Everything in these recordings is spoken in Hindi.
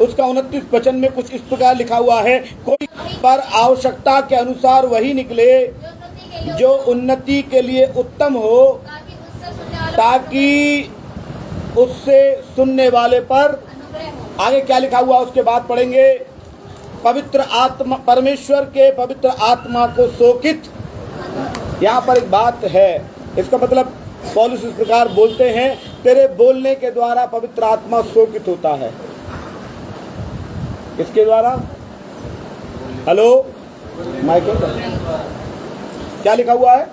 उसका 29 वचन में कुछ इस प्रकार लिखा हुआ है, कोई पर आवश्यकता के अनुसार वही निकले जो उन्नति के लिए उत्तम हो, ताकि उससे सुनने वाले पर आगे क्या लिखा हुआ उसके बाद पढ़ेंगे, पवित्र आत्मा, परमेश्वर के पवित्र आत्मा को शोकित। यहाँ पर एक बात है, इसका मतलब पौलुस इस प्रकार बोलते हैं, तेरे बोलने के द्वारा पवित्र आत्मा शोकित होता है। इसके द्वारा, हेलो माइक क्या लिखा हुआ है,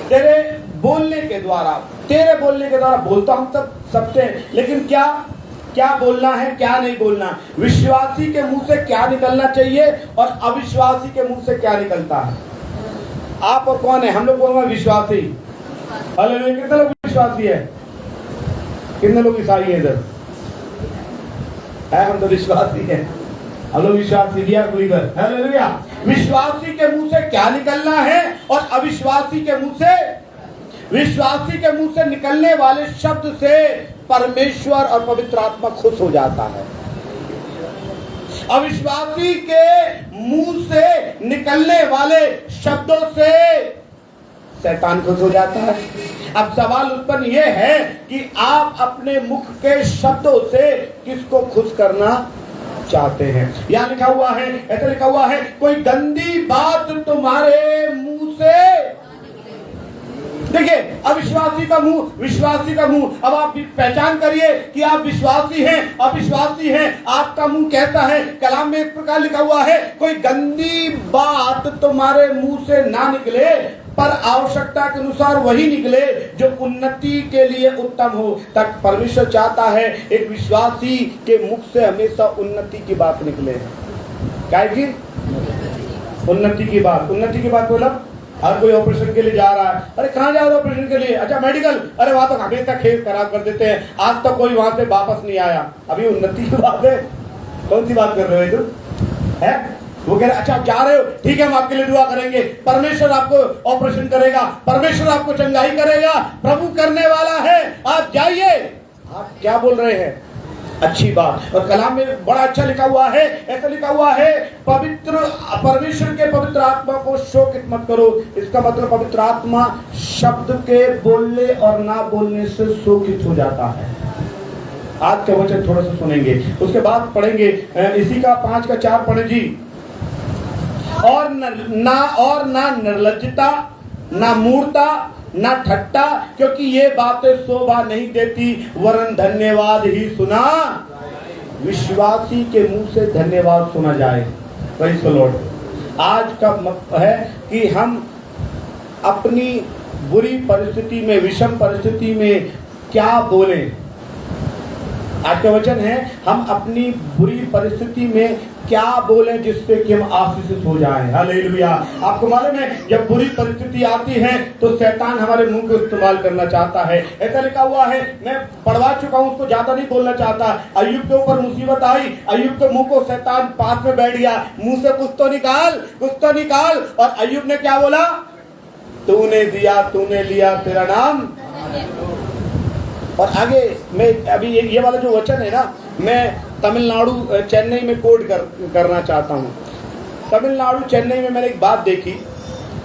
तेरे बोलने के द्वारा, तेरे बोलने के द्वारा बोलता हम सब सबसे, लेकिन क्या क्या बोलना है क्या नहीं बोलना, विश्वासी के मुंह से क्या निकलना चाहिए और अविश्वासी के मुंह से क्या निकलता है। आप और कौन है, हम लोग बोलना विश्वासी। हालेलुया, कितने लोग विश्वासी है, कितने लोग ईसाई है इधर है, हम तो विश्वासी है, हम लोग विश्वासी दिया कोई इधर। हालेलुया, विश्वासी के मुंह से क्या निकलना है और अविश्वासी के मुंह से, विश्वासी के मुंह से निकलने वाले शब्द से परमेश्वर और पवित्र आत्मा खुश हो जाता है, अविश्वासी के मुंह से निकलने वाले शब्दों से शैतान खुश हो जाता है। अब सवाल उत्पन्न यह है कि आप अपने मुख के शब्दों से किसको खुश करना चाहते हैं। यहाँ लिखा हुआ है, ऐसा लिखा हुआ है, कोई गंदी बात तुम्हारे मुंह से, देखिए अविश्वासी का मुंह, विश्वासी का मुंह। अब आप पहचान करिए कि आप विश्वासी हैं, अविश्वासी हैं, आपका मुंह कहता है। कलाम में इस प्रकार लिखा हुआ है, कोई गंदी बात तुम्हारे मुंह से ना निकले, पर आवश्यकता के अनुसार वही निकले जो उन्नति के लिए उत्तम हो। तक परमेश्वर चाहता है एक विश्वासी के मुख से हमेशा उन्नति की बात निकले। क्या की उन्नति की बात, उन्नति की बात बोला, हर कोई ऑपरेशन के लिए जा रहा है, अरे कहाँ जा रहे हो ऑपरेशन के लिए, अच्छा मेडिकल, अरे वहां तो हमेशा खेत खराब कर देते हैं, आज तक कोई वहां से वापस नहीं आया। अभी उन्नति की बात है, कौन सी बात कर रहे हो है? वो कह रहे अच्छा जा रहे हो, ठीक है हम आपके लिए दुआ करेंगे, परमेश्वर आपको ऑपरेशन करेगा, परमेश्वर आपको चंगाई करेगा, प्रभु करने वाला है, आप जाइए। आप क्या बोल रहे हैं, अच्छी बात। और कलाम में बड़ा अच्छा लिखा हुआ है, ऐसा लिखा हुआ है, पवित्र परमेश्वर के पवित्र आत्मा को शोकित मत करो। इसका मतलब पवित्र आत्मा शब्द के बोलने और ना बोलने से शोकित हो जाता है। आज का वचन थोड़ा सा सुनेंगे, उसके बाद पढ़ेंगे इसी का 5:4 पढ़े जी। और ना निर्लज्जता, ना मूर्ता, ना ठट्टा, क्योंकि ये बातें शोभा नहीं देती, वरन धन्यवाद ही सुना, विश्वासी के मुंह से धन्यवाद सुना जाए। Praise the Lord. आज का मतलब है कि हम अपनी बुरी परिस्थिति में, विषम परिस्थिति में क्या बोलें। आज का वचन है, हम अपनी बुरी परिस्थिति में क्या बोलें जिससे कि हम आशीषित हो जाएं। हालेलुया। आपको मालूम है जब बुरी परिस्थिति आती है तो शैतान हमारे मुंह को इस्तेमाल करना चाहता है। ऐसा लिखा हुआ है, मैं पढ़वा चुका हूं, उसको ज्यादा नहीं बोलना चाहता। अय्यूब के ऊपर मुसीबत आई, अय्यूब के मुंह को शैतान पास में बैठ गया, मुंह से कुछ तो निकाल, कुछ तो निकाल। और अय्यूब ने क्या बोला, तूने दिया तूने लिया, तेरा नाम। और आगे मैं अभी ये वाला जो वचन है ना, मैं तमिलनाडु चेन्नई में कोट करना चाहता हूँ। तमिलनाडु चेन्नई में मैंने एक बात देखी,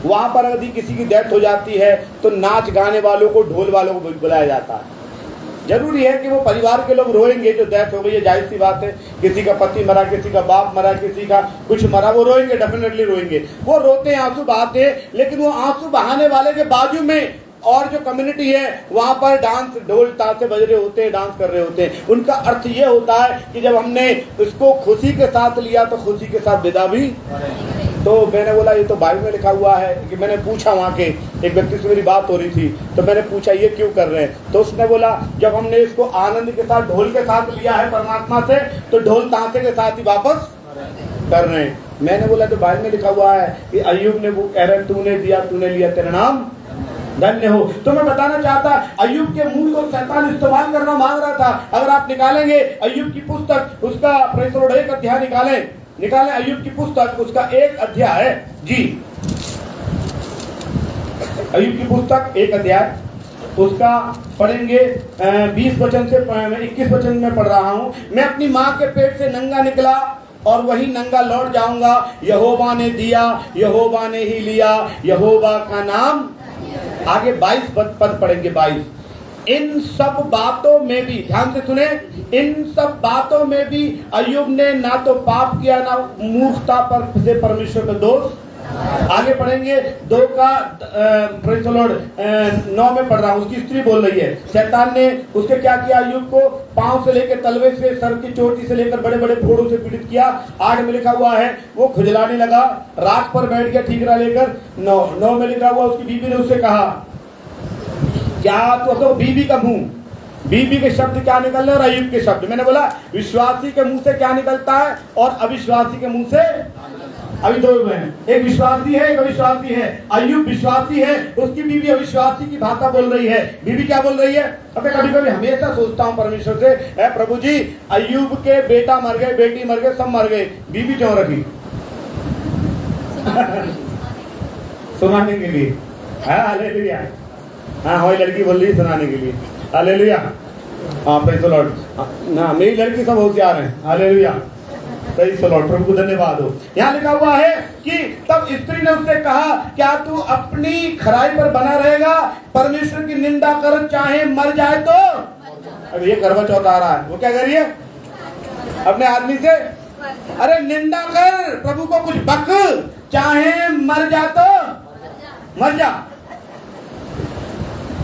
वहाँ पर यदि किसी की डेथ हो जाती है तो नाच गाने वालों को, ढोल वालों को बुलाया जाता है। जरूरी है कि वो परिवार के लोग रोएंगे, जो डेथ हो गई है, जाहिर सी बात है, किसी का पति मरा, किसी का बाप मरा, किसी का कुछ मरा, वो रोएंगे, डेफिनेटली रोएंगे, वो रोते हैं, आंसू बहाते हैं। लेकिन वो आंसू बहाने वाले के बाजू में और जो कम्युनिटी है वहां पर डांस, ढोल ताशे बज रहे होते हैं, डांस कर रहे होते हैं। उनका अर्थ ये होता है कि जब हमने इसको खुशी के साथ लिया तो खुशी के साथ विदा भी। तो मैंने बोला ये तो बाइबल में लिखा हुआ है कि मैंने पूछा, वहाँ के एक व्यक्ति से मेरी बात हो रही थी, तो मैंने पूछा ये क्यों कर रहे हैं, तो उसने बोला जब हमने इसको आनंद के साथ, ढोल के साथ लिया है परमात्मा से, तो ढोल ताशे के साथ ही वापस कर रहे हैं। मैंने बोला तो बाइबल में लिखा हुआ है कि अय्यूब ने वो कह रहे तूने दिया तूने लिया, तेरा नाम धन्य हो। तो मैं बताना चाहता, अय्यूब के मुंह को शैतान इस्तेमाल करना मांग रहा था। अगर आप निकालेंगे अय्यूब की पुस्तक, उसका प्रेज़ द लॉर्ड 1 अध्याय निकालें अय्यूब की पुस्तक, उसका 1 अध्याय जी, अय्यूब की पुस्तक 1 अध्याय उसका पढ़ेंगे 20 वचन से 21 वचन में पढ़ रहा हूँ। मैं अपनी माँ के पेट से नंगा निकला और वही नंगा लौट जाऊंगा। यहोवा ने दिया, यहोवा ने ही लिया, यहोवा का नाम। आगे 22 पद पढ़ेंगे। 22। इन सब बातों में भी, ध्यान से सुने, इन सब बातों में भी अय्यूब ने ना तो पाप किया ना मूर्खता पर से परमेश्वर का दोष। आगे पढ़ेंगे 2 का 9 में पढ़ रहा हूँ। उसकी स्त्री बोल रही है, शैतान ने उसके क्या किया, अय्यूब को पांव से लेकर तलवे से, सर की चोटी से लेकर बड़े बड़े फोड़ों से पीड़ित किया। 8 में लिखा हुआ है वो खुजलाने लगा, रात पर बैठ गया ठीकरा लेकर। 9 में लिखा हुआ उसकी बीवी ने उससे कहा, क्या तो बीवी का मुंह, बीवी के शब्द क्या निकल रहे और अय्यूब के शब्द। मैंने बोला विश्वासी के मुंह से क्या निकलता है और अविश्वासी के मुंह से। अभी 2 हैं, एक विश्वासी है एक अविश्वासी है। अय्यूब विश्वासी है, उसकी बीवी अविश्वासी की भाषा बोल रही है। बीवी क्या बोल रही है? अब मैं कभी कभी हमेशा सोचता हूँ परमेश्वर से, प्रभु जी अय्यूब के बेटा मर गए, बेटी मर गए, सब मर गए, बीवी क्यों रखी? सुनाने के लिए। हालेलुया। हाँ वही लड़की बोल रही है सुनाने के लिए। हालेलुया। हाँ प्रेज़ द लॉर्ड। ना मेरी लड़की सब होशियार हैं। हालेलुया। Praise the Lord. प्रभु को धन्यवाद हो। यहाँ लिखा हुआ है कि तब स्त्री ने उससे कहा, क्या तू अपनी खराई पर बना रहेगा? परमेश्वर की निंदा कर, चाहे मर जाए तो। अब ये करवा चौथ आ रहा है, वो क्या कर रही है अपने आदमी से? अरे निंदा कर, प्रभु को कुछ बक, चाहे मर जा तो मर जा।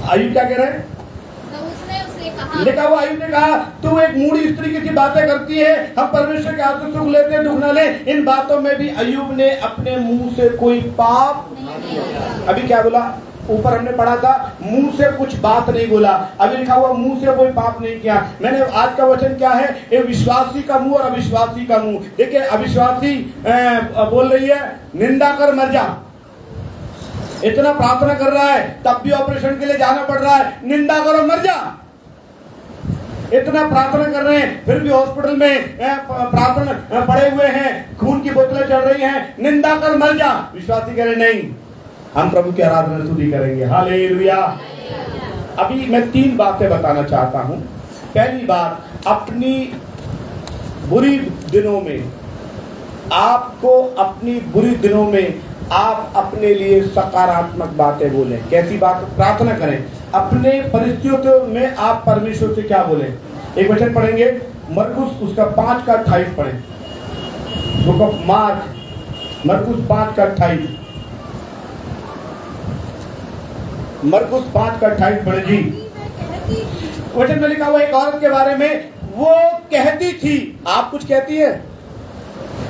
अय्यूब क्या कह रहे हैं? लिखा हुआ अय्यूब ने कहा, तू एक मूढ़ी स्त्री की सी बातें करती है, हम परमेश्वर के हाथ से सुख लेते हैं, दुख न ले। इन बातों में भी अय्यूब ने अपने मुंह से कोई पाप नहीं। अभी क्या बोला? ऊपर हमने पढ़ा था मुंह से कुछ बात नहीं बोला, अभी लिखा हुआ मुंह से कोई पाप नहीं किया। मैंने आज का वचन क्या है? एक विश्वासी का मुंह और अविश्वासी का मुंह। देखिए अविश्वासी बोल रही है निंदा कर मर जा, इतना प्रार्थना कर रहा है तब भी ऑपरेशन के लिए जाना पड़ रहा है, निंदा करो मर जा। इतना प्रार्थना कर रहे हैं फिर भी हॉस्पिटल में प्रार्थना पड़े हुए हैं, खून की बोतलें चढ़ रही हैं, निंदा कर मर जा। विश्वासी कह रहे नहीं, हम प्रभु की आराधना स्तुति करेंगे। हालेलुया। अभी मैं 3 बातें बताना चाहता हूं। पहली बात, अपनी बुरी दिनों में आपको, अपनी बुरी दिनों में आप अपने लिए सकारात्मक बातें बोलें। कैसी बात? प्रार्थना करें। अपने परिस्थितियों में आप परमेश्वर से क्या बोलें? एक वचन पढ़ेंगे मरकुस उसका 5 का 28 पढ़ें। बुक ऑफ मार्क, मरकुस 5 का 28। मरकुस 5 का 28 पढ़े जी। वचन में लिखा हुआ एक औरत के बारे में, वो कहती थी। आप कुछ कहती है?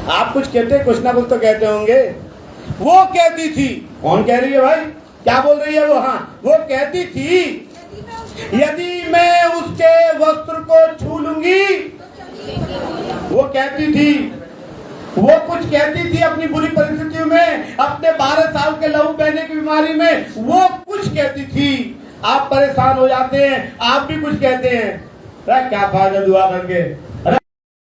आप कुछ कहते हैं? कुछ ना कुछ तो कहते होंगे। वो कहती थी। कौन कह रही है भाई? क्या बोल रही है वो? हाँ वो कहती थी, यदि मैं उसके वस्त्र को छू लूंगी। वो कहती थी, वो कुछ कहती थी अपनी बुरी परिस्थितियों में, अपने 12 साल के लहू बहने की बीमारी में वो कुछ कहती थी। आप परेशान हो जाते हैं, आप भी कुछ कहते हैं, क्या फायदा दुआ करके, अरे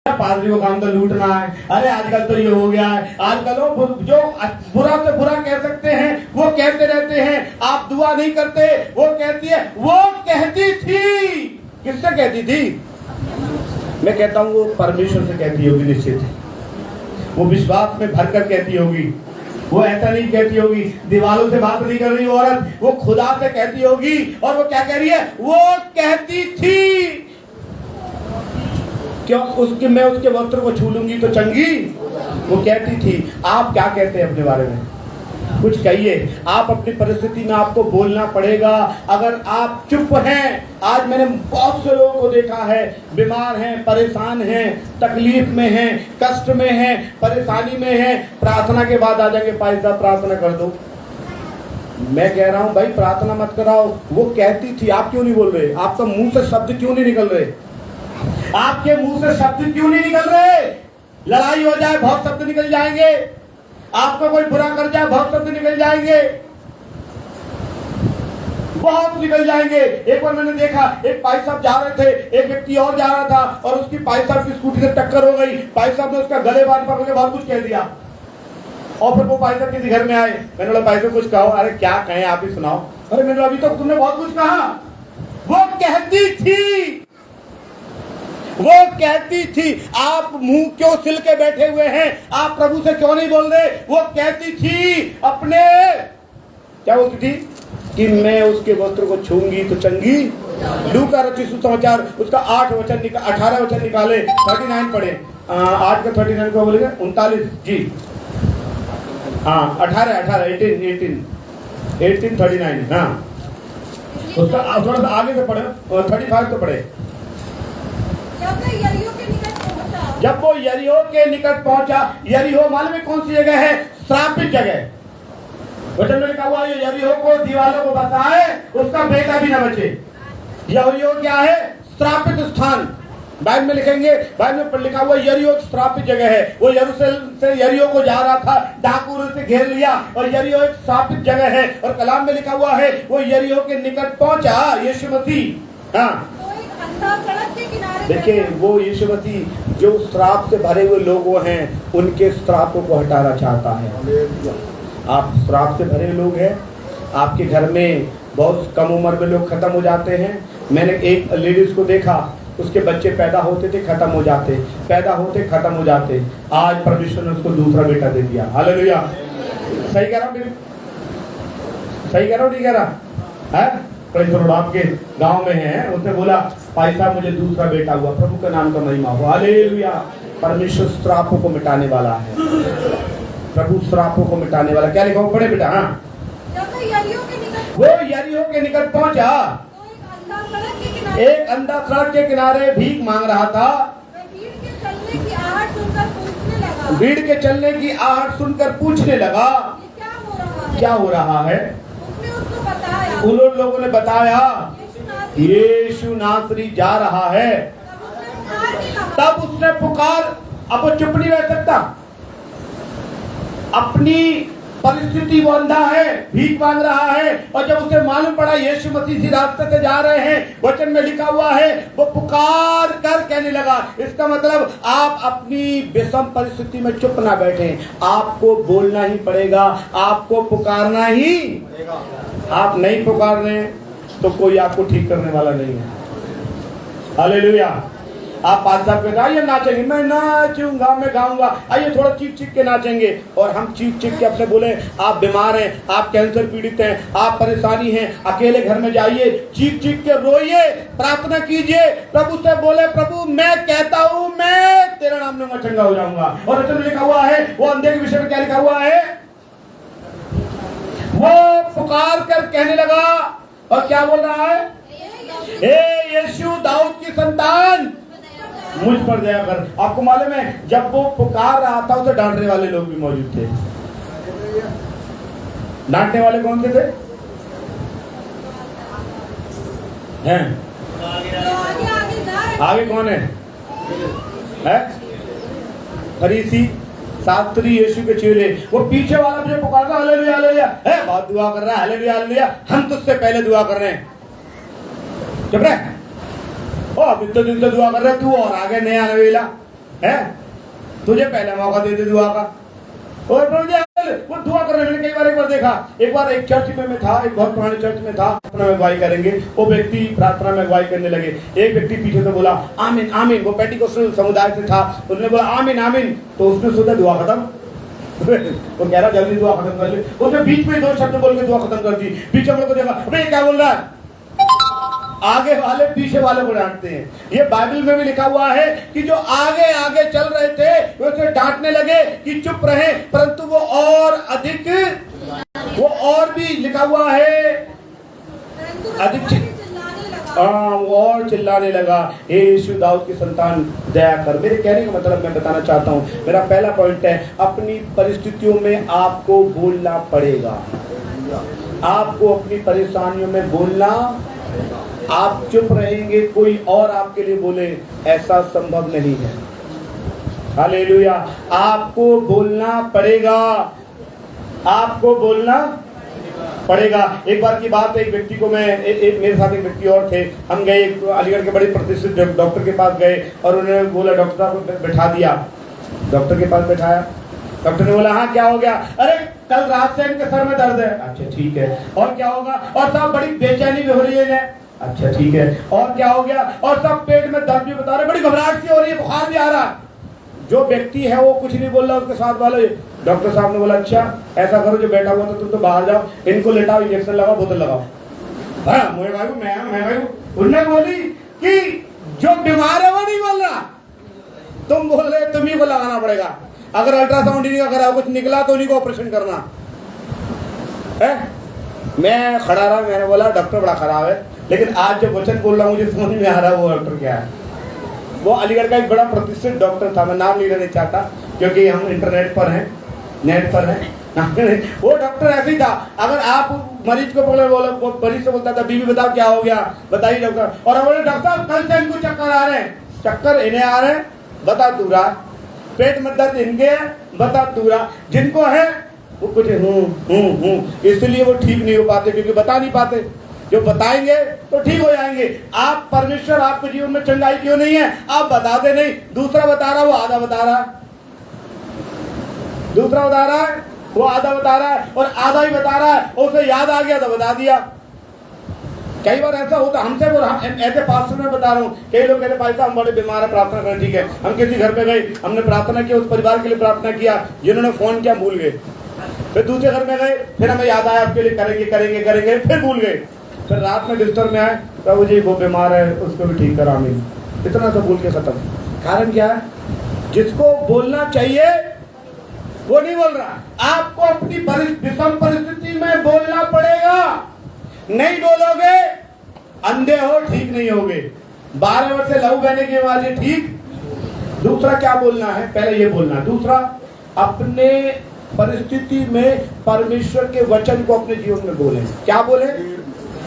पादरी को काम तो लूटना है, अरे आजकल तो ये हो गया है, आजकल वो जो बुरा से बुरा कह सकते हैं वो कहते रहते हैं, आप दुआ नहीं करते। वो कहती है, वो कहती थी। किससे कहती थी? मैं कहता हूँ वो परमेश्वर से कहती होगी निश्चित। वो विश्वास में भरकर कहती होगी। वो ऐसा नहीं कहती होगी दीवारों से बात नहीं कर रही वो औरत, वो खुदा से कहती होगी। और वो क्या कह रही है? वो कहती थी क्यों? उसके मैं उसके वस्त्र को छू लूंगी तो चंगी। वो कहती थी। आप क्या कहते हैं अपने बारे में? कुछ कहिए। आप अपनी परिस्थिति में आपको बोलना पड़ेगा। अगर आप चुप हैं, आज मैंने बहुत से लोगों को देखा है, बीमार हैं, परेशान हैं, तकलीफ में हैं, कष्ट में हैं, परेशानी में हैं, प्रार्थना के बाद आ जाएंगे, भाई साहब प्रार्थना कर दो। मैं कह रहा हूं भाई प्रार्थना मत कराओ। वो कहती थी। आप क्यों नहीं बोल रहे? आपका मुंह से शब्द क्यों नहीं निकल रहे? आपके मुंह से शब्द क्यों नहीं निकल रहे? लड़ाई हो जाए बहुत शब्द निकल जाएंगे, आपको कोई बुरा कर जाए बहुत शब्द निकल जाएंगे, बहुत निकल जाएंगे। एक बार मैंने देखा, एक भाई साहब जा रहे थे, एक व्यक्ति और जा रहा था और उसकी भाई साहब की स्कूटी से टक्कर हो गई। भाई साहब ने उसका गले बांध पकड़ के बहुत कुछ कह दिया और फिर वो भाई साहब किसी घर में आए। मैंने बोला भाई साहब कुछ कहो। अरे क्या कहें, आप ही सुनाओ। अरे मैंने अभी तो तुमने बहुत कुछ कहा। वो कहती थी आप मुंह क्यों सिल के बैठे हुए हैं, आप प्रभु से क्यों नहीं बोल रहे। वो कहती थी अपने, क्या बोलती थी कि मैं उसके वस्त्र को छूंगी तो चंगी। लूका रचित सुसमाचार उसका 18 वचन निकाले, 39 पढ़े। 8 का 39 को बोलेंगे 39 जी, हाँ 18 39, हाँ उसका थोड़ा सा आगे से पढ़े, 35 तो पढ़े। जब वो यरीहो के निकट पहुंचा, यरीहो मालूम है कौन सी जगह है, श्रापित जगह। वचन में लिखा हुआ है यरीहो को दीवालों को बसाए उसका बेटा भी न बचे। यरीहो क्या है, श्रापित स्थान। बाइबल में लिखेंगे, बाइबल में लिखा हुआ यरीहो श्रापित जगह है। वो यरूशलेम से यरीहो को जा रहा था, डाकू उसे घेर लिया और यरीहो एक श्रापित जगह है। और कलाम में लिखा हुआ है वो यरीहो के निकट पहुंचा यीशु मसीह। हाँ देखिए वो यीशु मसीह जो श्राप से भरे हुए लोग हैं उनके श्रापों को हटाना चाहता है। आप श्राप से भरे लोग हैं, आपके घर में बहुत कम उम्र में लोग खत्म हो जाते हैं। मैंने एक लेडीज को देखा, उसके बच्चे पैदा होते थे खत्म हो जाते, पैदा होते खत्म हो जाते। आज परमेश्वर ने उसको दूसरा बेटा दे दिया। हालेलुया। सही कह रहा हूँ, सही कह रहा हूँ, नहीं कह रहा है। कई आपके गांव में है, उसने बोला भाई साहब मुझे दूसरा बेटा हुआ, प्रभु का नाम का महिमा हो। हालेलुया। परमेश्वर श्रापों को मिटाने वाला है, प्रभु श्रापों को मिटाने वाला। क्या लिखा हो पढ़े बेटा। हाँ वो यरीहो के निकट पहुंचा, एक अंधा सड़क के किनारे भीख मांग रहा था। भीड़ के चलने की आहट सुनकर पूछने लगा क्या हो रहा है। उन लोगों ने बताया यीशु नासरी जा रहा है। तब उसने पुकार, अब वो चुप नहीं रह सकता, अपनी परिस्थिति वो अंधा है, भीख मांग रहा है। और जब उसे मालूम पड़ा यीशु मसीह इसी रास्ते से जा रहे हैं, वचन में लिखा हुआ है वो पुकार कर कहने लगा। इसका मतलब आप अपनी विषम परिस्थिति में चुप ना बैठे, आपको बोलना ही पड़ेगा, आपको पुकारना ही पड़ेगा। आप नहीं पुकार रहे तो कोई आपको ठीक करने वाला नहीं है। हालेलुया। आप पाँच साहब कहते आइए नाचेंगे, मैं नाचूंगा, मैं गाऊंगा, आइए थोड़ा चीख चीख के नाचेंगे। और हम चीख चीख के अपने बोले आप बीमार हैं, आप कैंसर पीड़ित हैं, आप परेशानी हैं, अकेले घर में जाइए, चीख चीख के रोइए, प्रार्थना कीजिए, प्रभु से बोले प्रभु मैं कहता हूँ मैं तेरा नाम लूंगा, चंगा हो जाऊंगा। और वचन में लिखा हुआ है वो अंधे के विषय में क्या लिखा हुआ है, वो पुकार कर कहने लगा और क्या बोल रहा है, हे यीशु दाऊद की संतान मुझ पर दया कर। आपको मालूम है जब वो पुकार रहा था उसे डांटने वाले लोग भी मौजूद थे। डांटने वाले कौन से थे हैं? आगे कौन है? फरीसी, शास्त्री, यीशु के चेले। वो पीछे वाला मुझे पुकारता हालेलुया हालेलुया है, बहुत दुआ कर रहा है, हालेलुया हालेलुया, हम तुझसे पहले दुआ कर रहे हैं। चुप रहे, अब इतने दिन से दुआ कर रहे तू और आगे नया नवेला है, तुझे पहले मौका दे दे दुआ का। और वो दुआ कर रहे। मैंने एक बार देखा, एक बार एक चर्च में मैं था, एक बहुत पुराने चर्च में था, प्रार्थना में अगुवाई करेंगे। वो व्यक्ति प्रार्थना में अगुवाई करने लगे, एक व्यक्ति पीछे से बोला आमीन आमीन। वो पेंटिकोस्टल समुदाय से था, उसने बोला आमीन आमीन, तो उसने सोचा दुआ खत्म। वो कह रहा जल्दी दुआ खत्म कर ले, उसने बीच में 2 शब्द बोल के दुआ खत्म कर दी। पीछे वाले को देखा, अबे क्या बोल रहा है, आगे वाले पीछे वाले को डांटते हैं। ये बाइबल में भी लिखा हुआ है कि जो आगे आगे चल रहे थे वो उसे डांटने लगे कि चुप रहे, परंतु वो और अधिक, वो और भी लिखा हुआ है अधिक वो और चिल्लाने लगा, हे यीशु दाऊद की संतान दया कर। मेरे कहने का मतलब मैं बताना चाहता हूँ, मेरा पहला पॉइंट है अपनी परिस्थितियों में आपको बोलना पड़ेगा। आपको अपनी परेशानियों में बोलना, आप चुप रहेंगे कोई और आपके लिए बोले, ऐसा संभव नहीं है। हालेलुया। आपको बोलना पड़ेगा, आपको बोलना पड़ेगा। एक बार की बात है, एक व्यक्ति को मैं मेरे साथ एक व्यक्ति और थे, हम गए अलीगढ़ के बड़े प्रतिष्ठित डॉक्टर के पास गए और उन्होंने बोला डॉक्टर साहब को बैठा दिया, डॉक्टर के पास बैठाया। डॉक्टर ने बोला हाँ क्या हो गया, अरे कल रात से इनके सर में दर्द है। अच्छा ठीक है, और क्या होगा, और साहब बड़ी बेचैनी भी हो रही है, अच्छा ठीक है, और क्या हो गया? और सब पेट में दर्द भी बता रहे, बड़ी घबराहट सी हो रही है, बुखार भी आ रहा है। जो व्यक्ति है वो कुछ नहीं बोल रहा, उसके साथ वाले डॉक्टर साहब ने बोला अच्छा ऐसा करो, जो बैठा हुआ था तुम तो बाहर जाओ, इनको लेटाओ, इंजेक्शन लगाओ, बोतल लगाओ। उन्होंने बोली कि जो बीमार है वो नहीं बोल रहा, तुम बोल रहे तुम्ही को लगाना पड़ेगा। अगर अल्ट्रासाउंड नहीं करा, कुछ निकला तो उन्हीं को ऑपरेशन करना है। मैं खड़ा रहा, मैंने बोला डॉक्टर बड़ा खराब है, लेकिन आज जो वचन बोल रहा हूँ मुझे समझ में आ रहा है वो डॉक्टर क्या है। वो अलीगढ़ का एक बड़ा प्रतिष्ठित डॉक्टर था, मैं नाम नहीं लेना चाहता क्योंकि हम इंटरनेट पर हैं, नेट पर हैं। वो डॉक्टर ऐसे ही था, अगर आप मरीज को पकड़े बोले, मरीज से बोलता था बीबी बताओ क्या हो गया, बताइए डॉक्टर, और बोले डॉक्टर कल से इनको चक्कर आ रहे हैं, चक्कर इन्हें आ रहे हैं, बता तू रहा, पेट में दर्द इनके है, बता तू रहा, जिनको है वो कुछ इसलिए वो ठीक नहीं हो पाते क्योंकि बता नहीं पाते। जो बताएंगे तो ठीक हो जाएंगे। आप परमेश्वर आपके जीवन में चंगाई क्यों नहीं है, आप बताते नहीं, दूसरा बता रहा, वो आधा बता रहा है, दूसरा बता रहा है, वो आधा बता रहा है, और आधा ही बता रहा है, उसे याद आ गया तो बता दिया। कई बार ऐसा होता हमसे, हम ऐसे पास्टर में बता रहा हूँ, कई लोग कहते भाई साहब हम बड़े बीमार है, प्रार्थना करें, ठीक है। हम किसी घर पे गए, हमने प्रार्थना किया, उस परिवार के लिए प्रार्थना किया जिन्होंने फोन किया, भूल गए। फिर दूसरे घर में गए, फिर हमें याद आया आपके लिए करेंगे करेंगे करेंगे, फिर भूल गए। फिर रात में बिस्तर में आए, प्रभु जी वो बीमार है उसको भी ठीक करा, आमीन, इतना सा बोल के खत्म। कारण क्या है? जिसको बोलना चाहिए वो नहीं बोल रहा। आपको अपनी विषम परिस्थिति में बोलना पड़ेगा, नहीं बोलोगे अंधे हो, ठीक नहीं होगे। 12 वर्ष से लहू बहने की आवाज है, ठीक। दूसरा क्या बोलना है, पहले ये बोलना। दूसरा, अपने परिस्थिति में परमेश्वर के वचन को अपने जीवन में बोले। क्या बोले?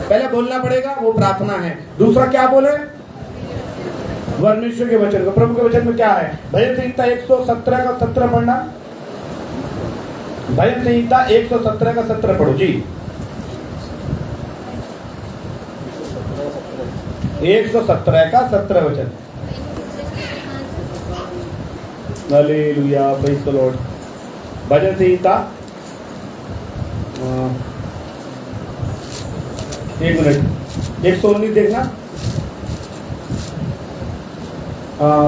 पहले बोलना पड़ेगा, वो प्रार्थना है। दूसरा क्या बोले? परमेश्वर के वचन को। प्रभु के वचन में क्या है? भजन संहिता 117 का 17 पढ़ना। भजन संहिता 117 का 17 पढ़ो जी। 117 का 17 वचन। Hallelujah, praise the Lord. Bhajan Samhita 1 minute 119 देखना,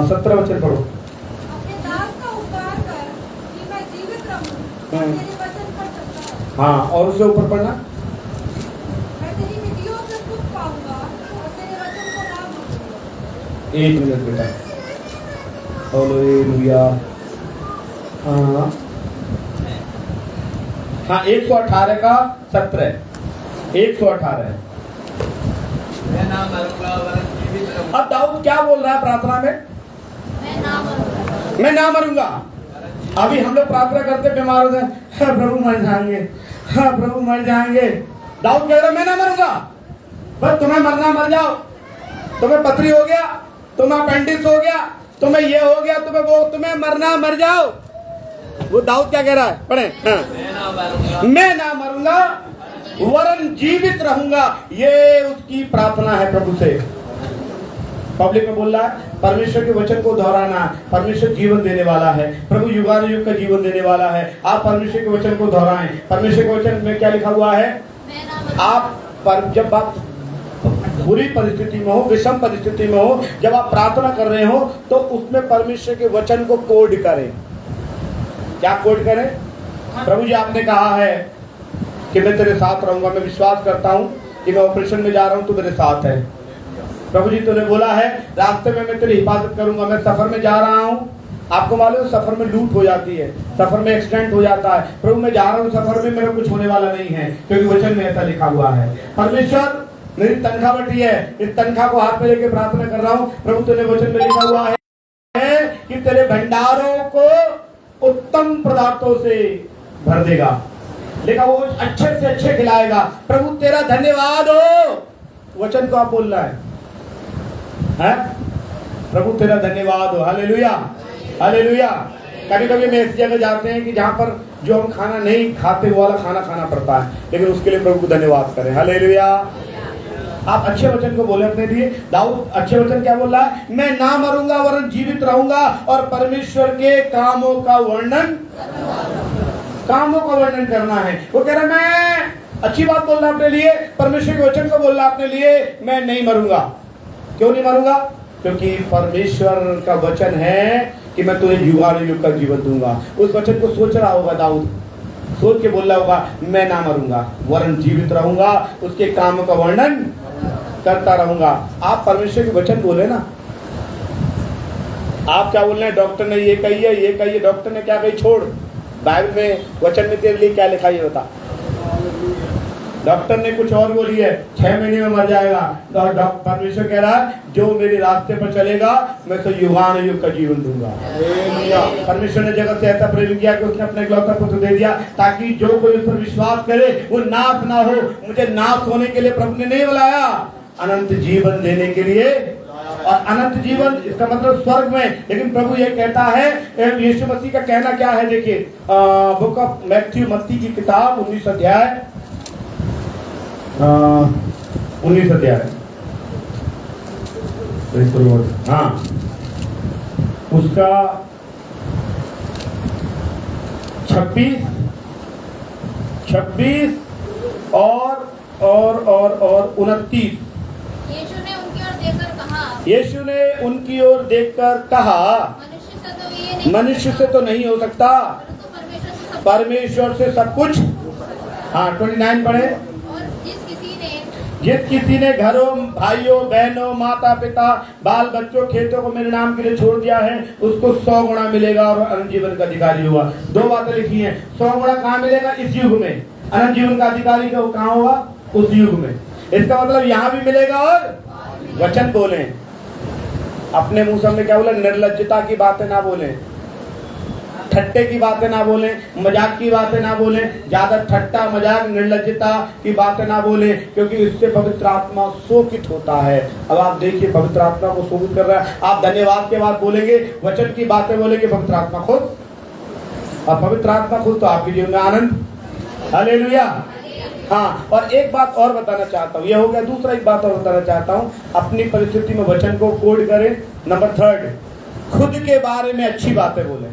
17 वचन पढ़ो। अपने दास का उपकार कर कि मैं जीवित रहूं, तेरे वचन पढ़ सकता हूं। हाँ, और उससे ऊपर पढ़ना। मैं तेरी विधियों से सुख पाऊंगा और तेरे वचन को ना भूलूंगा। 1 मिनट बेटा। हालेलुया। हाँ 118 का 17, 118। अब दाऊद क्या बोल रहा है प्रार्थना में? मैं ना मरूंगा। अभी हम लोग प्रार्थना करते बीमार होते हैं, हाँ प्रभु मर जाएंगे, हाँ प्रभु मर जाएंगे। दाऊद कह रहा है मैं ना मरूंगा। बस तुम्हें मरना मर जाओ, तुम्हें पथरी हो गया, तुम्हें अपेंडिक्स हो गया, तुम्हें ये हो गया, तुम्हें वो, तुम्हें मरना मर जाओ। वो दाऊद क्या कह रहा है? पढ़े। हाँ। मैं ना मरूंगा वरन जीवित रहूंगा, ये उसकी प्रार्थना है प्रभु से। पब्लिक में बोल रहा है परमेश्वर के वचन को दोहराना। परमेश्वर जीवन देने वाला है, प्रभु युगानुयुग का जीवन देने वाला है। आप परमेश्वर के वचन को दोहराएं। परमेश्वर के वचन में क्या लिखा हुआ है? जब आप बुरी परिस्थिति में हो, विषम परिस्थिति में हो, जब आप प्रार्थना कर रहे हो तो उसमें परमेश्वर के वचन को कोड करें। क्या कोड करें? प्रभु जी आपने कहा है कि मैं तेरे साथ रहूंगा, मैं विश्वास करता हूं कि मैं ऑपरेशन में जा रहा हूं तो मेरे साथ है। प्रभु जी तूने बोला है रास्ते में मैं तेरी हिफाजत करूंगा, मैं सफर में जा रहा हूं। आपको मालूम है सफर में लूट हो जाती है, सफर में एक्सीडेंट हो जाता है। प्रभु मैं जा रहा हूं सफर में, मेरा कुछ होने वाला नहीं है क्योंकि वचन में ऐसा लिखा हुआ है। परमेश्वर मेरी तनख्वाह बढ़ी है, इस तनख्वाह को हाथ में लेके प्रार्थना कर रहा हूं। प्रभु तेरे वचन में लिखा हुआ है कि तेरे भंडारों को उत्तम पदार्थों से भर देगा, लेकिन वो अच्छे से अच्छे खिलाएगा। प्रभु तेरा धन्यवाद हो। वचन को आप बोल रहा है? प्रभु तेरा धन्यवाद हो। Hallelujah, hallelujah. कभी कभी हम ऐसी जगह जाते हैं कि जहां पर जो हम खाना नहीं खाते वो वाला खाना खाना पड़ता है, लेकिन उसके लिए प्रभु को धन्यवाद करें। हालेलुया। आप अच्छे वचन को बोले अपने लिए। दाऊद अच्छे वचन क्या बोल रहा है? मैं ना मरूंगा वरन जीवित रहूंगा और परमेश्वर के कामों का वर्णन, कामों का वर्णन करना है। वो कह रहा है मैं अच्छी बात बोलना अपने लिए, परमेश्वर के वचन को बोलना अपने लिए, मैं नहीं मरूंगा। क्यों नहीं मरूंगा? क्योंकि परमेश्वर का वचन है कि मैं तुझे युगानुयुग का जीवन दूंगा। उस वचन को सोच रहा होगा दाऊद, सोच के बोल रहा होगा मैं ना मरूंगा वरन जीवित रहूंगा, उसके काम का वर्णन करता रहूंगा। आप परमेश्वर के वचन बोले ना। आप क्या बोल रहे हैं? डॉक्टर ने ये कही है, ये कही है। डॉक्टर ने क्या कही छोड़, बाइबल में वचन में तेरे लिए क्या लिखा है बता। डॉक्टर ने कुछ और बोली है, 6 महीने में मर जाएगा। परमेश्वर कह रहा है जो मेरे रास्ते पर चलेगा मैं तो युगानुयुग का जीवन दूंगा। परमेश्वर ने जगत से ऐसा प्रेम किया कि उसने अपने इकलौता पुत्र दे दिया ताकि जो कोई उस पर विश्वास करे वो नाश ना हो। मुझे नाश होने के लिए प्रभु ने नहीं बुलाया, अनंत जीवन देने के लिए। और अनंत जीवन इसका मतलब स्वर्ग में। लेकिन प्रभु ये कहता है, यीशु मसीह का कहना क्या है? देखिए बुक ऑफ मैथ्यू, मत्ती की किताब 19 अध्याय 19 अध्याय, हाँ उसका 26 और 29। यीशु ने उनकी ओर देखकर कहा, मनुष्य से तो नहीं हो सकता, परमेश्वर से सब कुछ। हाँ 29 पढ़े। जिस किसी ने घरों, भाइयों, बहनों, माता पिता, बाल बच्चों, खेतों को मेरे नाम के लिए छोड़ दिया है उसको 100 गुना मिलेगा और अनंत जीवन का अधिकारी होगा। 2 बातें लिखी हैं। 100 गुना कहाँ मिलेगा? इस युग में। अनंत जीवन का अधिकारी कहाँ होगा? उस युग में। इसका मतलब यहाँ भी मिलेगा। और वचन बोले, अपने मुंह से क्या बोले? निर्लज्जता की बातें ना बोले, ठट्टे की बातें ना बोले, मजाक की बातें ना बोले, ज्यादा ठट्टा मजाक निर्लज्जता की बातें ना बोले, क्योंकि इससे पवित्र आत्मा शोकित होता है। अब आप देखिए पवित्र आत्मा को शोकित कर रहा है। आप धन्यवाद के बाद बोलेंगे, वचन की बातें बोलेंगे, पवित्र आत्मा खुश। और पवित्र आत्मा खुश तो आपके जीवन में आनंद। हालेलुया। हाँ, और एक बात और बताना चाहता हूँ, यह हो गया। दूसरा एक बात और बताना चाहता हूँ, अपनी परिस्थिति में वचन को कोड करें। नंबर 3, खुद के बारे में अच्छी बातें बोलें।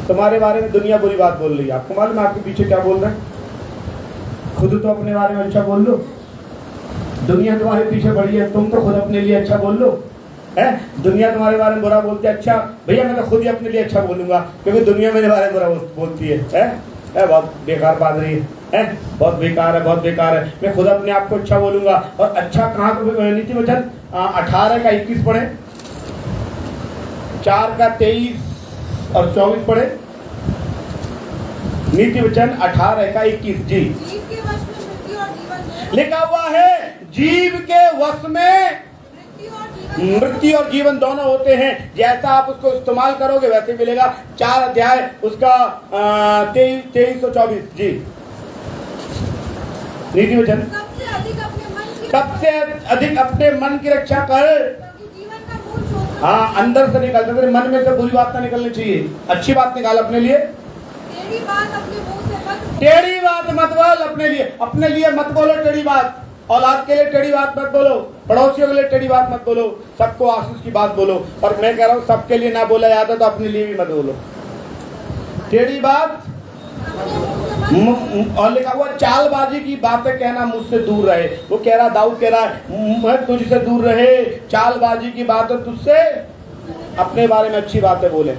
तुम्हारे बारे में दुनिया बुरी बात बोल रही है, आपको मालूम है आपके पीछे क्या बोल रहे हैं? खुद तो अपने बारे में अच्छा बोल लो। दुनिया तुम्हारे पीछे पड़ी है, तुम तो खुद अपने लिए अच्छा बोल लो। है दुनिया तुम्हारे बारे में बुरा बोलती है, अच्छा भैया मैं तो खुद ही अपने लिए अच्छा बोलूंगा, क्योंकि दुनिया मेरे बारे में बुरा बोलती है? बहुत बेकार बात रही है, बहुत बेकार है, बहुत बेकार है। मैं खुद अपने आप को अच्छा बोलूंगा। और अच्छा कहाँ को? नीति वचन 18 का 21 पढ़े, 4 का 23 और 24 पढ़े। नीति वचन 18 का 21 जी। जीव के वश में मृत्यु और जीवन है। लिखा हुआ है जीव के वश में मृत्यु और जीवन दोनों होते हैं। जैसा आप उसको इस्तेमाल करोगे वैसे मिलेगा। 4 अध्याय उसका 23 और 24 जी। नीति वचन सबसे अधिक अपने मन की रक्षा कर। जीवन का मूल स्रोत। हाँ, अंदर से निकलता है, मन में से बुरी बात ना निकलनी चाहिए, अच्छी बात निकाल अपने लिए। टेढ़ी बात अपने मुंह से मत। टेढ़ी बात मत बोल अपने लिए मत बोलो टेढ़ी बात। औलाद के लिए टेढ़ी बात मत बोलो, पड़ोसियों के लिए टेढ़ी बात मत बोलो, सबको आशीष की बात बोलो। और मैं कह रहा हूँ सबके लिए ना बोला जाता तो अपने लिए भी मत बोलो टेढ़ी बात। और लिखा हुआ चालबाजी की बातें कहना मुझसे दूर रहे। वो कह रहा, दाऊद कह रहा है मैं तुझसे दूर रहे, चालबाजी की बातें तुझसे, अपने बारे में अच्छी बातें बोले।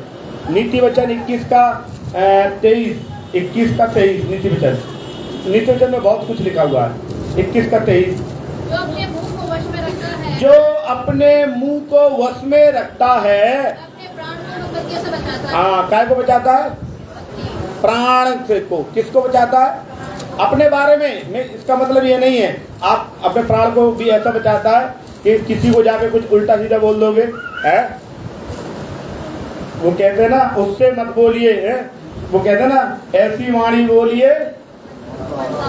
नीति वचन 21 का 23 नीति वचन में बहुत कुछ लिखा हुआ है। 21 का 23, जो अपने मुंह को वश में रखता है, जो अपने मुंह को वश में रखता है, अपने प्राण को विपत्तियों से बचाता है। हाँ, काय को बचाता है? प्राण से को। किसको बचाता है? अपने बारे में। इसका मतलब ये नहीं है आप अपने प्राण को भी ऐसा बचाता है कि किसी को जाके कुछ उल्टा सीधा बोल दोगे, है? वो कहते हैं ना उससे मत बोलिए, है? वो कहते हैं ना ऐसी वाणी बोलिए।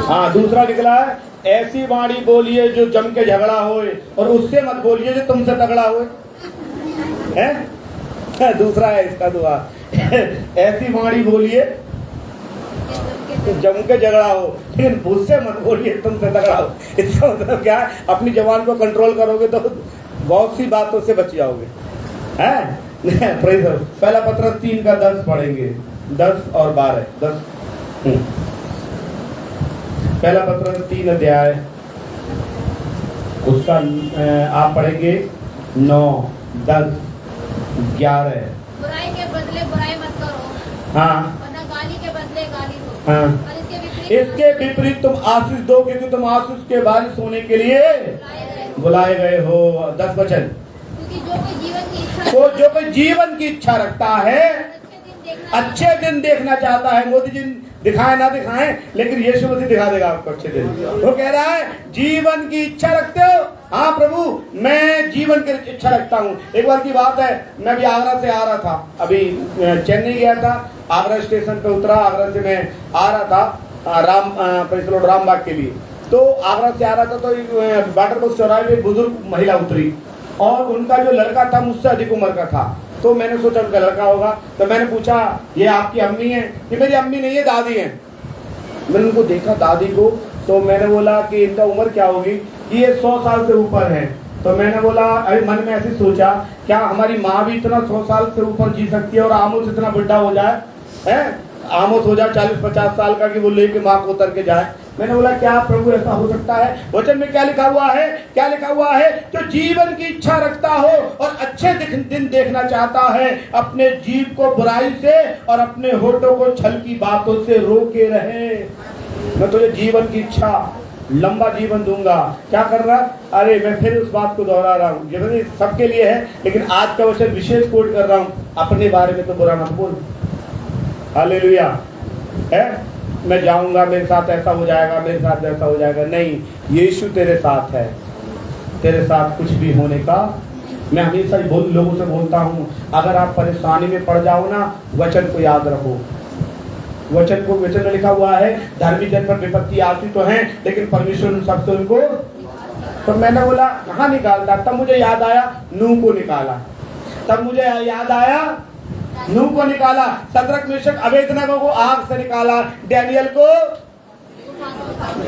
हाँ, दूसरा निकला है ऐसी वाणी बोलिए जो जम के झगड़ा होए, और उससे मत बोलिए जो तुमसे तगड़ा होए, है? दूसरा है इसका दुआ, ऐसी वाणी बोलिए जम के झगड़ा हो, लेकिन उससे मत बोलिए तुमसे तगड़ा हो। इसका मतलब क्या है? अपनी जबान को कंट्रोल करोगे तो बहुत सी बातों से बच जाओगे, हैं? पहला पत्रस 3 का 10 पढ़ेंगे, 10 और 12। 10 पहला पत्र 3 अध्याय, उसका आप पढ़ेंगे 9, 10, 11। बुराई के बदले बुराई मत करो, हाँ वरना गाली के बदले गाली दो। हाँ, और इसके विपरीत तुम आशीष दो, क्योंकि तुम आशीष के वारिस होने के लिए बुलाए गए हो। 10 वचन। क्योंकि जो कोई जीवन की इच्छा तो जो कोई जीवन की इच्छा रखता है, अच्छे दिन देखना चाहता है, मोदी जी दिखाए ना दिखाएं, लेकिन यीशु मसीह दिखा देगा आपको अच्छे दिन। वो कह रहा है जीवन की इच्छा रखते हो? हाँ प्रभु, मैं जीवन की इच्छा रखता हूँ। एक बार की बात है, मैं भी आगरा से आ रहा था, अभी चेन्नई गया था, आगरा स्टेशन पे उतरा, आगरा से मैं आ रहा था रामबाग के लिए। तो आगरा से आ रहा था, तो वाटर बॉक्स चौराहे में बुजुर्ग महिला उतरी और उनका जो लड़का था मुझसे अधिक उम्र का था। तो मैंने सोचा उनका लड़का होगा, तो मैंने पूछा ये आपकी अम्मी है? ये मेरी अम्मी नहीं है, दादी है। मैंने उनको देखा दादी को, तो मैंने बोला कि इनका उम्र क्या होगी? ये 100 साल से ऊपर है। तो मैंने बोला, अरे मन में ऐसे सोचा, क्या हमारी माँ भी इतना 100 साल से ऊपर जी सकती है और आमोस इतना बुढ़ा हो जाए, है आमोस हो जाए 40-50 साल का, कि वो लेके माँ को उतर के जाए? मैंने बोला क्या प्रभु ऐसा हो सकता है? वचन में क्या लिखा हुआ है? क्या लिखा हुआ है? जो जीवन की इच्छा रखता हो और अच्छे दिन देखना चाहता है, अपने जीव को बुराई से और अपने होठों को छल की बातों से रोके रहे। मैं तुझे जीवन की इच्छा, लंबा जीवन दूंगा। क्या कर रहा? अरे मैं फिर उस बात को दोहरा रहा हूँ, ये सबके लिए है, लेकिन आज का वचन विशेष कोट कर रहा हूँ। अपने बारे में तो बुरा मत बोल। हालेलुया। है मैं जाऊंगा, मेरे साथ ऐसा हो जाएगा, मेरे साथ ऐसा हो जाएगा, नहीं। यीशु तेरे साथ है, तेरे साथ कुछ भी होने का। मैं हमेशा लोगों से बोलता हूँ, अगर आप परेशानी में पड़ जाओ ना, वचन को याद रखो। वचन में लिखा हुआ है, धर्मी जन पर विपत्ति आती तो है, लेकिन परमेश्वर उन सबसे उनको। तो मैंने बोला कहाँ निकालता? तब मुझे याद आया, नूह को निकाला। तब मुझे याद आया, नूह को निकाला। शद्रक मेशक अबेदनगो को आग से निकाला, डैनियल को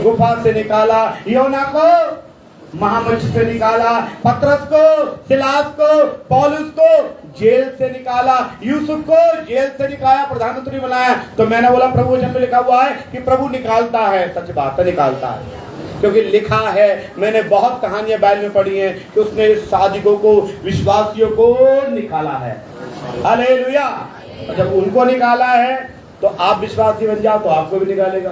गुफा से निकाला, योना को महामंच से निकाला, पतरस को, सिलास को, पौलुस को जेल से निकाला, यूसुफ को जेल से निकाला, प्रधानमंत्री बनाया। तो मैंने बोला प्रभु वचन में लिखा हुआ है कि प्रभु निकालता है, सच बात है, निकालता है। क्योंकि लिखा है, मैंने बहुत कहानियां बाइबल में पढ़ी हैं कि उसने सादिकों को, विश्वासियों को निकाला है। हालेलुया। जब उनको निकाला है तो आप विश्वासी बन जाओ तो आपको भी निकालेगा।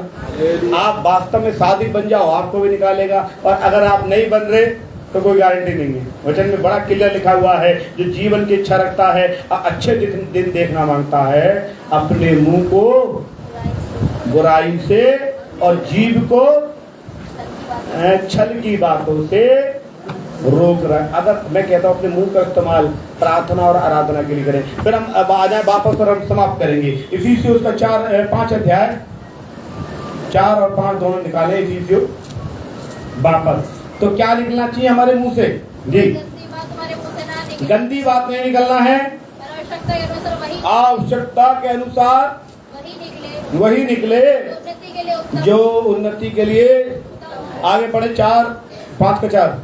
आप वास्तव में सादिक बन जाओ, आपको भी निकालेगा। और अगर आप नहीं बन रहे तो कोई गारंटी नहीं है। वचन में बड़ा क्लियर लिखा हुआ है, जो जीवन की इच्छा रखता है, अच्छे दिन देखना मांगता है, अपने मुंह को बुराई से और जीभ को छल की बातों से रोक रहा है। अगर मैं कहता हूँ अपने मुंह का इस्तेमाल प्रार्थना और आराधना के लिए करें। फिर हम अब आ जाए वापस और हम समाप्त करेंगे। इफिसियों उसका 5 अध्याय 4 और 5 दोनों निकाले। इफिसियों वापस। तो क्या निकलना चाहिए हमारे मुंह से? जी, गंदी बात नहीं निकलना है, आवश्यकता के अनुसार वही निकले जो उन्नति के लिए। आगे पढ़े 5 का 4।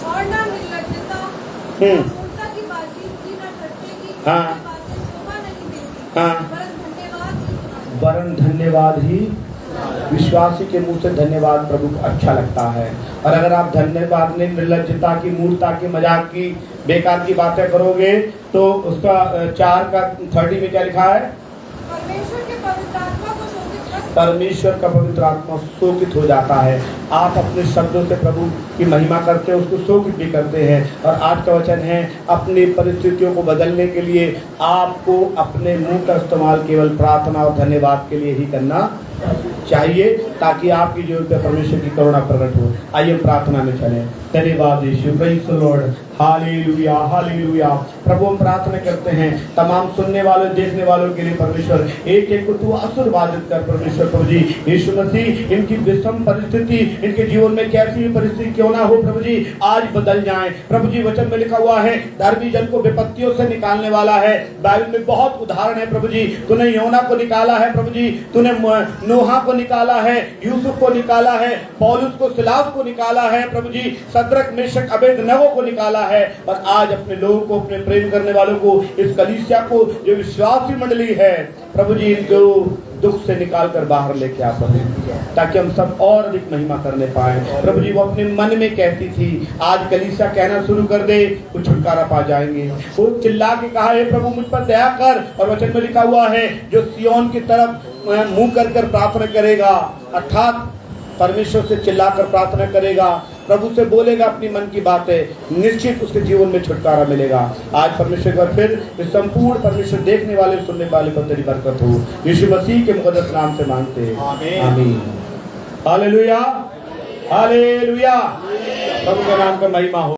और ना निर्लज्जता, ना मूर्खता की बातचीत, ना ठट्ठे की बातें शोभा नहीं देती, वरन धन्यवाद ही विश्वासी के मुंह से धन्यवाद प्रभु को अच्छा लगता है। और अगर आप धन्यवाद में निर्लज्जता की, मूर्खता की, मजाक की, बेकार की बातें करोगे तो उसका 4 का 30 में क्या लिखा है? परमेश्वर का पवित्र आत्मा शोकित हो जाता है। आप अपने शब्दों से प्रभु की महिमा करते हैं, उसको शोकित भी करते हैं। और आज का वचन है, अपनी परिस्थितियों को बदलने के लिए आपको अपने मुंह का इस्तेमाल केवल प्रार्थना और धन्यवाद के लिए ही करना चाहिए, ताकि आपकी जीवन पे परमेश्वर की करुणा प्रकट हो। आइए प्रार्थना में चलें। धन्यवाद Yeshu, praise the Lord, hallelujah hallelujah. प्रभु हम प्रार्थना करते हैं तमाम सुनने वालों, देखने वालों के लिए परमेश्वर, एक एक को तू आशीर्वादित कर परमेश्वर। प्रभु जी यीशु मसीह, इनकी विषम परिस्थिति, इनके जीवन में कैसी भी परिस्थिति क्यों ना हो प्रभु जी, आज बदल जाए प्रभु जी। वचन में लिखा हुआ है, धर्मी जन को विपत्तियों से निकालने वाला है। बाइबल में बहुत उदाहरण है प्रभु जी। तूने योना को निकाला है प्रभु जी, तूने नोहा को निकाला है, यूसुफ को निकाला है, पौलुस को, सिलास को निकाला है प्रभु जी, शद्रक मेशक अबेदनगो को निकाला है। और आज अपने लोगों को, अपने प्रेम करने वालों को, इस कलीसिया को, जो विश्वासी मंडली है प्रभु जी, इनको दुख से निकाल कर बाहर लेके आ प्रभु, ताकि हम सब और अधिक महिमा करने पाए। प्रभु जी वो अपने मन में कहती थी, आज कलीसिया कहना शुरू कर दे तो छुटकारा पा जाएंगे। वो चिल्ला के कहा, हे प्रभु मुझ पर दया कर, और वचन में लिखा हुआ है जो सियोन की तरफ मुंह कर प्रार्थना करेगा, अर्थात परमेश्वर से चिल्लाकर प्रार्थना करेगा, प्रभु से बोलेगा अपनी मन की बातें, निश्चित उसके जीवन में छुटकारा मिलेगा। आज परमेश्वर का फिर संपूर्ण परमेश्वर देखने वाले सुनने वाले पर तेरी बरकत हो, यीशु मसीह के मुकद्दस नाम से मांगते हैं, आमीन। हालेलुया, हालेलुया, प्रभु के नाम का महिमा हो।